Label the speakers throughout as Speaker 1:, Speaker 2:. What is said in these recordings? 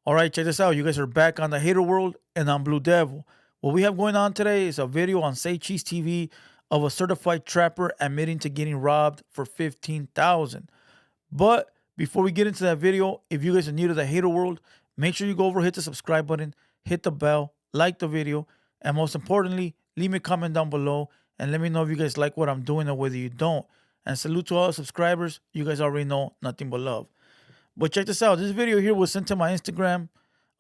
Speaker 1: All right, check this out. You guys are back on the Hater World, and I'm Blue Devil. What we have going on today is a video on Say Cheese TV of a certified trapper admitting to getting robbed for 15,000. But before we get into that video, if you guys are new to the Hater World, make sure you go over, hit the subscribe button, hit the bell, like the video, and most importantly, leave me a comment down below and let me know if you guys like what I'm doing or whether you don't. And salute to all the subscribers. You guys already know nothing but love. But check this out. This video here was sent to my Instagram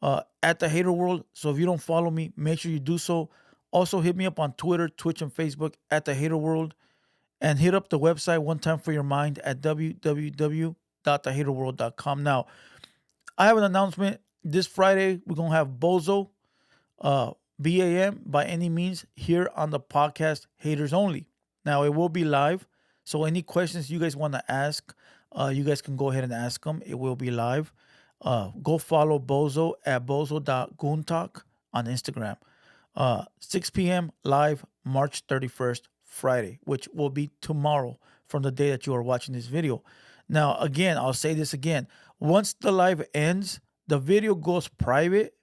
Speaker 1: at TheHaterWorld. So if you don't follow me, make sure you do so. Also, hit me up on Twitter, Twitch, and Facebook at TheHaterWorld. And hit up the website one time for your mind at www.thehaterworld.com. Now, I have an announcement. This Friday, we're going to have Bozo, BAM, by any means, here on the podcast Haters Only. Now, it will be live. So any questions you guys want to ask, you guys can go ahead and ask them. It will be live. Go follow Bozo at bozo.goontalk on Instagram. 6 p.m. live, March 31st, Friday, which will be tomorrow from the day that you are watching this video. Now, again, I'll say this again. Once the live ends, the video goes private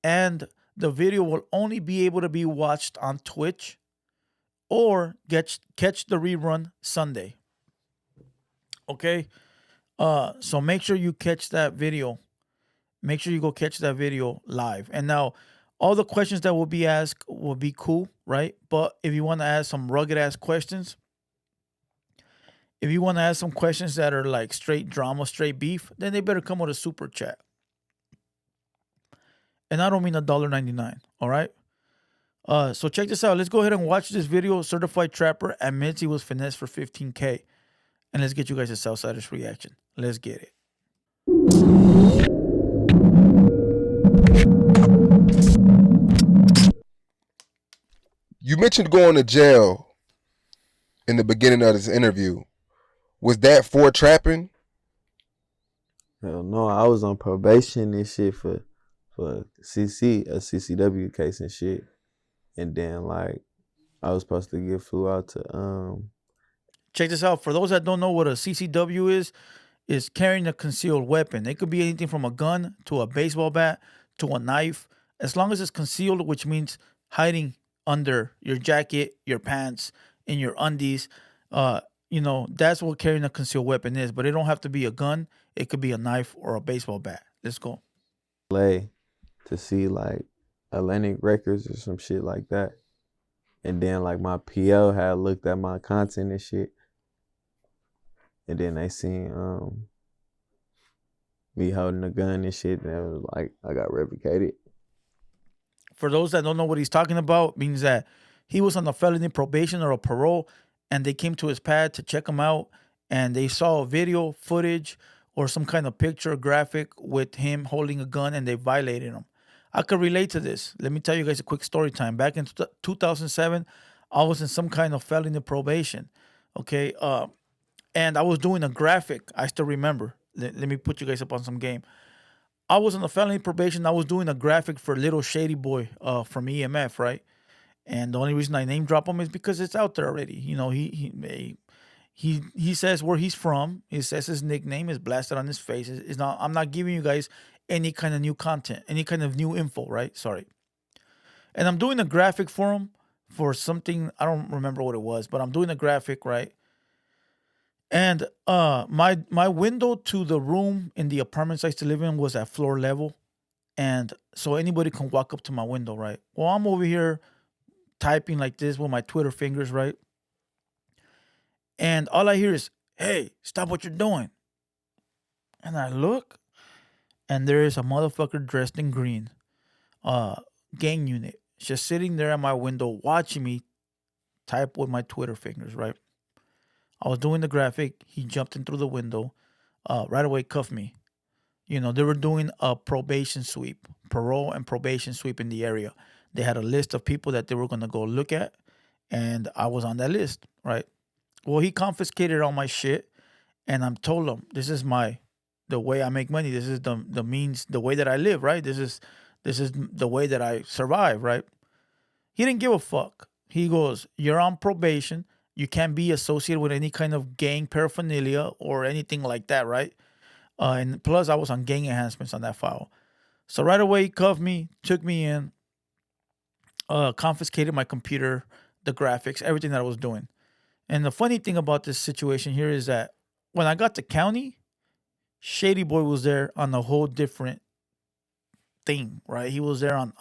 Speaker 1: and the video will only be able to be watched on Twitch or catch the rerun Sunday. Okay? So make sure you catch that video. Make sure you go catch that video live. And now, all the questions that will be asked will be cool, right? But if you want to ask some rugged ass questions, if you want to ask some questions that are like straight drama, straight beef, then they better come with a super chat. And I don't mean $1.99, all right? So check this out. Let's go ahead and watch this video. Certified Trapper admits he was finessed for 15K. And let's get you guys a Southsider's reaction. Let's get it.
Speaker 2: You mentioned going to jail in the beginning of this interview. Was that for trapping?
Speaker 3: Hell no, I was on probation and shit for a CCW case and shit. And then like I was supposed to get flew out to
Speaker 1: Check this out. For those that don't know what a CCW is carrying a concealed weapon. It could be anything from a gun to a baseball bat to a knife. As long as it's concealed, which means hiding under your jacket, your pants, in your undies, that's what carrying a concealed weapon is. But it don't have to be a gun. It could be a knife or a baseball bat. Let's go.
Speaker 3: LA to see like Atlantic Records or some shit like that. And then like my PL had looked at my content and shit. And then they seen me holding a gun and shit, and it was like I got revocated.
Speaker 1: For those that don't know what he's talking about, means that he was on a felony probation or a parole, and they came to his pad to check him out, and they saw a video footage or some kind of picture or graphic with him holding a gun, and they violated him. I could relate to this. Let me tell you guys a quick story time. Back in 2007, I was in some kind of felony probation, okay? And I was doing a graphic. I still remember. Let me put you guys up on some game. I was on a felony probation. I was doing a graphic for Little Shady Boy from EMF, right? And the only reason I name drop him is because it's out there already. You know, he says where he's from. He says his nickname is blasted on his face. It's not. I'm not giving you guys any kind of new content, any kind of new info, right? Sorry. And I'm doing a graphic for him for something. I don't remember what it was, but I'm doing a graphic, right? And my window to the room in the apartments I used to live in was at floor level. And so anybody can walk up to my window, right? Well, I'm over here typing like this with my Twitter fingers, right? And all I hear is, "Hey, stop what you're doing." And I look, and there is a motherfucker dressed in green, gang unit, just sitting there at my window watching me type with my Twitter fingers, right? I was doing the graphic. He jumped in through the window. Right away, cuffed me. You know, they were doing a probation sweep, parole and probation sweep in the area. They had a list of people that they were going to go look at, and I was on that list, right? Well, he confiscated all my shit, and I'm told him, this is the way I make money. This is the means, the way that I live, right? This is the way that I survive, right? He didn't give a fuck. He goes, "You're on probation. You can't be associated with any kind of gang paraphernalia or anything like that, right?" And plus, I was on gang enhancements on that file. So right away, he cuffed me, took me in, confiscated my computer, the graphics, everything that I was doing. And the funny thing about this situation here is that when I got to county, Shady Boy was there on a whole different thing, right? He was there on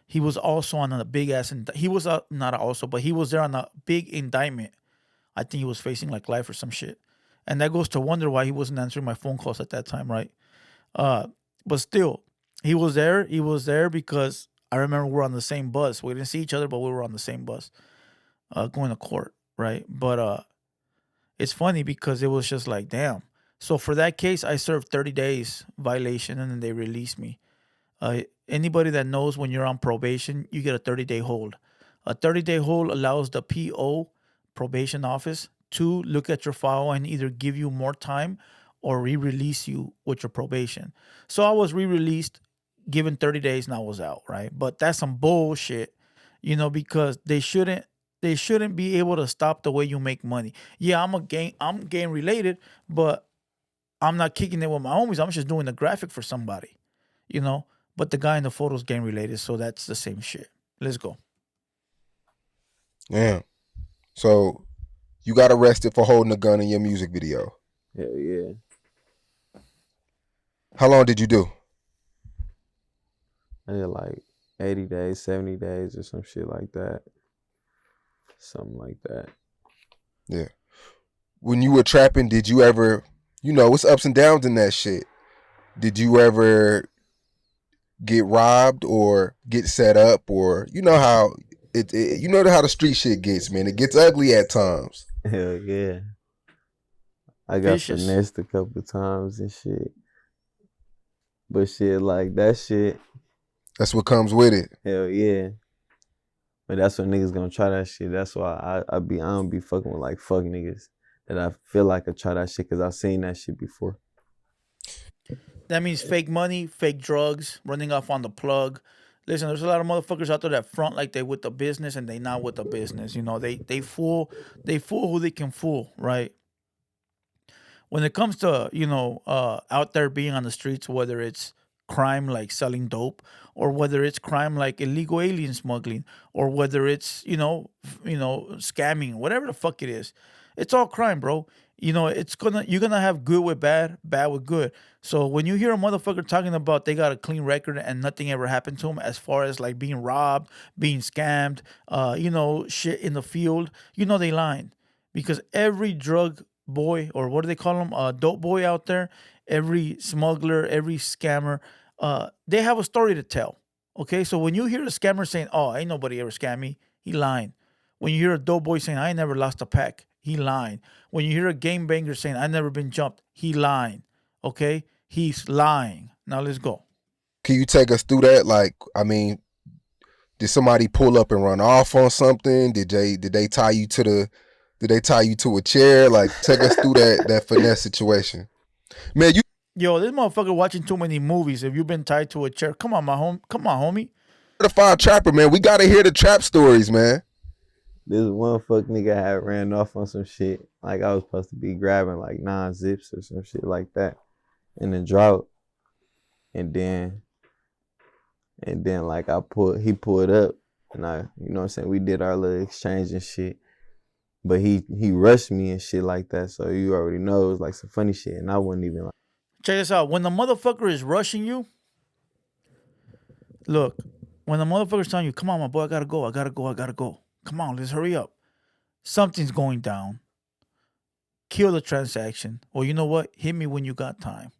Speaker 1: he was also on a big ass he was not also, but he was there on a big indictment. I think he was facing like life or some shit. And that goes to wonder why he wasn't answering my phone calls at that time, right? Uh but still, he was there. He was there because I remember we were on the same bus. We didn't see each other, but we were on the same bus, going to court, right? But it's funny because it was just like, damn. So for that case, I served 30 days violation, and then they released me. Anybody that knows when you're on probation, you get a 30-day hold. A 30-day hold allows the PO, probation office, to look at your file and either give you more time or re-release you with your probation. So I was re-released, given 30 days, and I was out, right? But that's some bullshit, because they shouldn't be able to stop the way you make money. Yeah, I'm gang related, but I'm not kicking it with my homies. I'm just doing the graphic for somebody, you know. But the guy in the photos gang related, so that's the same shit. Let's go.
Speaker 2: Damn. So you got arrested for holding a gun in your music video.
Speaker 3: Hell yeah.
Speaker 2: How long did you do?
Speaker 3: I did like 80 days, 70 days or some shit like that. Something like that.
Speaker 2: Yeah. When you were trapping, did you ever, it's ups and downs in that shit. Did you ever get robbed or get set up, or how how the street shit gets, man? It gets ugly at times.
Speaker 3: Hell yeah. I got
Speaker 1: Vicious.
Speaker 3: finessed a couple times and shit. But shit, like that shit,
Speaker 2: That's what comes with it.
Speaker 3: hell yeah. But that's when niggas gonna try that shit. That's why I don't be fucking with like fuck niggas that I feel like I try that shit because I've seen that shit before.
Speaker 1: That means fake money, fake drugs, running off on the plug. Listen, there's a lot of motherfuckers out there that front like they with the business and they not with the business. They fool who they can fool, right? When it comes to out there being on the streets, whether it's crime like selling dope, or whether it's crime like illegal alien smuggling, or whether it's scamming, whatever the fuck it is, it's all crime, bro. You're gonna have good with bad, bad with good. So when you hear a motherfucker talking about they got a clean record and nothing ever happened to them, as far as like being robbed, being scammed, shit in the field, they lying, because every drug boy, or what do they call them, dope boy out there, every smuggler, every scammer, they have a story to tell. Okay, so when you hear a scammer saying, "Oh, ain't nobody ever scam me," he lying. When you hear a dope boy saying, "I ain't never lost a pack," he lying. When you hear a game banger saying, "I never been jumped," he lying. Okay, he's lying. Now let's go.
Speaker 2: Can you take us through that? Like, I mean, did somebody pull up and run off on something? Did they tie you to a chair? Like, take us through that finesse situation. Man, you
Speaker 1: Yo, this motherfucker watching too many movies. If you've been tied to a chair, come on, come on, homie.
Speaker 2: certified trapper, man. We gotta hear the trap stories, man.
Speaker 3: This one fuck nigga had ran off on some shit. Like I was supposed to be grabbing like 9 zips or some shit like that in the drought. And then like he pulled up and you know what I'm saying, we did our little exchange and shit. But he rushed me and shit like that. So you already know it was like some funny shit. And I wasn't even like,
Speaker 1: Check this out. When the motherfucker is rushing you, look, when the motherfucker's telling you, "Come on, my boy, I gotta go, I gotta go, I gotta go. Come on, let's hurry up." Something's going down. Kill the transaction. Or you know what? Hit me when you got time.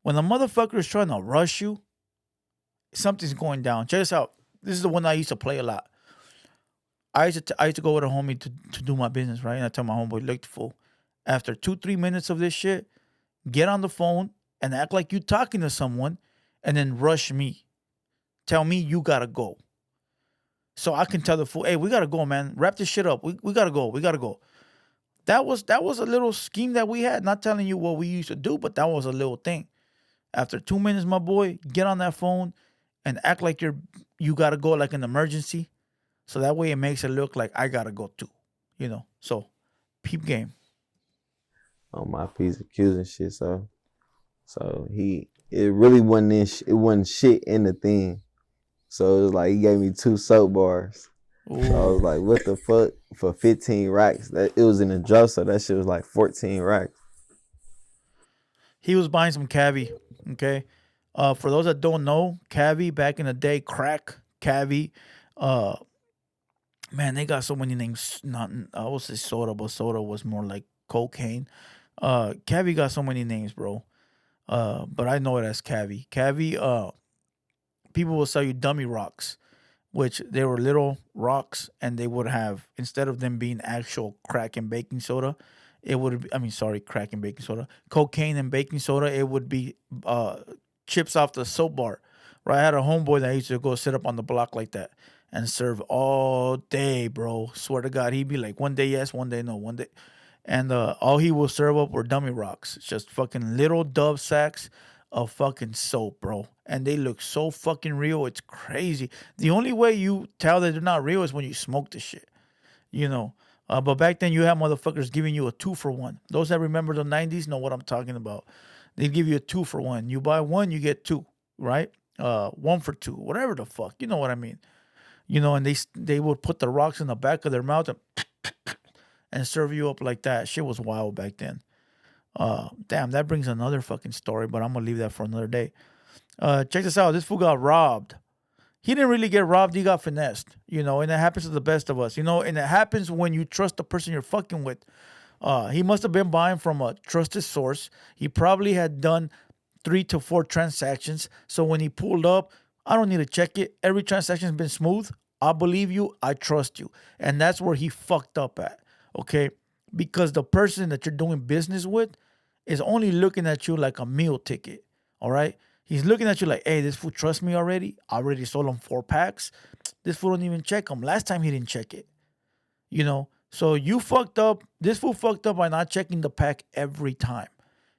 Speaker 1: When the motherfucker is trying to rush you, something's going down. Check this out. This is the one I used to play a lot. I used to go with a homie to do my business, right? And I tell my homeboy, "Look, fool, after 2-3 minutes of this shit, get on the phone and act like you talking to someone, and then rush me. Tell me you gotta go." So I can tell the fool, "Hey, we gotta go, man. Wrap this shit up. We gotta go. We gotta go." That was a little scheme that we had. Not telling you what we used to do, but that was a little thing. After 2 minutes, my boy, get on that phone and act like you gotta go like an emergency. So that way it makes it look like I gotta go too. So peep game.
Speaker 3: on my piece of Q's and shit. So it really wasn't it wasn't shit in the thing. So it was like he gave me 2 soap bars. So I was
Speaker 1: Ooh.
Speaker 3: like, what the fuck? For 15 racks. That it was in a draw, so that shit was like 14 racks.
Speaker 1: He was buying some cavi. Okay. For those that don't know, cavi back in the day, crack, cavi. Uh, man, they got so many names. Not I would say soda, but soda was more like cocaine. Cavi got so many names, bro. But I know it as cavi. Cavi. People will sell you dummy rocks, which they were little rocks, and they would have, instead of them being actual crack and baking soda, it would be, I mean, sorry, crack and baking soda, cocaine and baking soda, it would be uh, chips off the soap bar. Right, I had a homeboy that used to go sit up on the block like that and serve all day, bro. Swear to God, he'd be like, one day yes, one day no, one day, and all he will serve up were dummy rocks. It's just fucking little dove sacks of fucking soap, bro. And they look so fucking real. It's crazy. The only way you tell that they're not real is when you smoke the shit, you know. But back then, you had motherfuckers giving you a 2 for 1. Those that remember the 90s know what I'm talking about. They give you a 2 for 1. You buy one, you get two, right? 1 for 2, whatever the fuck. You know what I mean? You know, and they would put the rocks in the back of their mouth and serve you up like that. Shit was wild back then. Damn, that brings another fucking story, but I'm gonna leave that for another day. Check this out. This fool got robbed. He didn't really get robbed. He got finessed, you know, and it happens to the best of us, you know, and it happens when you trust the person you're fucking with. He must have been buying from a trusted source. He probably had done 3 to 4 transactions. So when he pulled up, I don't need to check it. Every transaction's been smooth. I believe you. I trust you. And that's where he fucked up at. Okay. Because the person that you're doing business with is only looking at you like a meal ticket. All right. He's looking at you like, hey, this fool trusts me already. I already sold him 4 packs. This fool don't even check them. Last time he didn't check it. You know, so you fucked up. This fool fucked up by not checking the pack every time.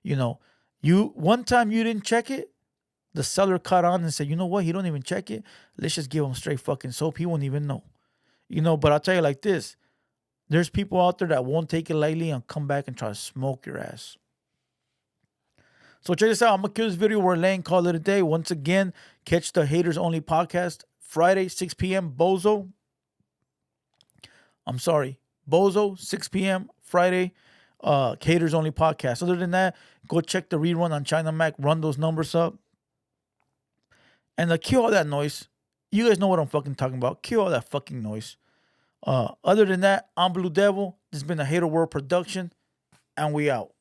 Speaker 1: You know, you one time you didn't check it, the seller caught on and said, you know what, he don't even check it. Let's just give him straight fucking soap. He won't even know. You know, but I'll tell you like this: there's people out there that won't take it lightly and come back and try to smoke your ass. So check this out. I'm gonna kill this video. We're laying call it a day. Once again, catch the Haters Only podcast Friday 6 p.m. Bozo. I'm sorry, Bozo, 6 p.m. Friday, Haters Only podcast. Other than that, go check the rerun on China Mac, run those numbers up, and kill all that noise. You guys know what I'm fucking talking about. Kill all that fucking noise. Other than that, I'm Blue Devil. This has been a Hater World production, and we out.